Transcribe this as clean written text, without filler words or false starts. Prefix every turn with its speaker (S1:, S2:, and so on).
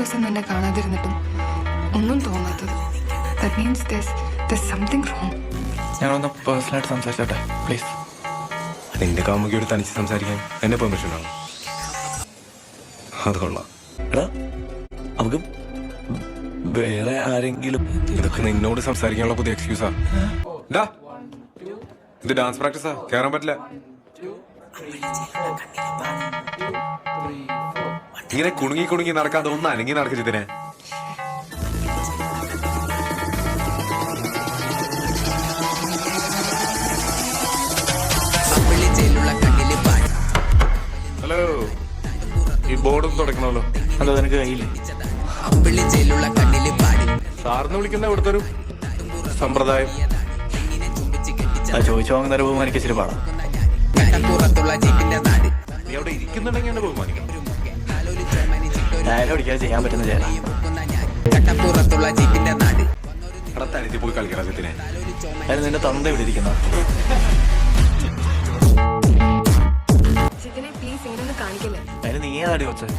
S1: ദിവസം നിന്നെ കാണാതിരുന്നിട്ടും ഒന്നും തോന്നാത്തത്. That means there's something wrong.
S2: ഞങ്ങളൊന്ന് പേഴ്സണലായിട്ട് സംസാരിച്ചോട്ടെ പ്ലീസ്.
S3: നിന്റെ കാമുകിയോട് തനിച്ച് സംസാരിക്കാൻ എന്നെ പെർമിഷൻ ആണോ? അത് കൊള്ളാം.
S2: എടാ നമുക്ക് വേറെ ആരെങ്കിലും.
S3: ഇതൊക്കെ നിന്നോട് സംസാരിക്കാനുള്ള പുതിയ എക്സ്ക്യൂസാ. ഇത് ഡാൻസ് പ്രാക്ടീസാ, കേറാൻ പറ്റില്ല. ഇങ്ങനെ കുണുങ്ങി കുണുങ്ങി നടക്കാതെ ഒന്ന് അനങ്ങി നടക്കും ഇതിനെ. ഹലോ, ഈ ബോർഡും തുടക്കണമല്ലോ.
S2: അതോ നിനക്ക് കയ്യില്ലേ?
S3: സാറിന് വിളിക്കുന്ന ഇവിടുത്തെ ഒരു സമ്പ്രദായം.
S2: അത് ചോദിച്ചു വാങ്ങുന്ന രൂപം എനിക്ക് ഇച്ചിരി പാടാം.
S3: നീ അവിടെ ഇരിക്കുന്നുണ്ടെങ്കിൽ എന്നെ ബഹുമാനിക്കണം.
S2: ഡയലോഗ് അടിക്കാതെ ചെയ്യാൻ പറ്റുന്ന ചേരാ.
S3: അവിടെ തനിച്ച് പോയി കളിക്കണം സത്യനെ.
S2: അതിന് നിന്റെ തന്ത ഇവിടെ ഇരിക്കുന്ന.
S1: ചിക്കനെ പ്ലീസ് ഇങ്ങനെ കാണിക്കില്ല.
S2: അതിന് നീ ഏതാടി വെച്ചത്?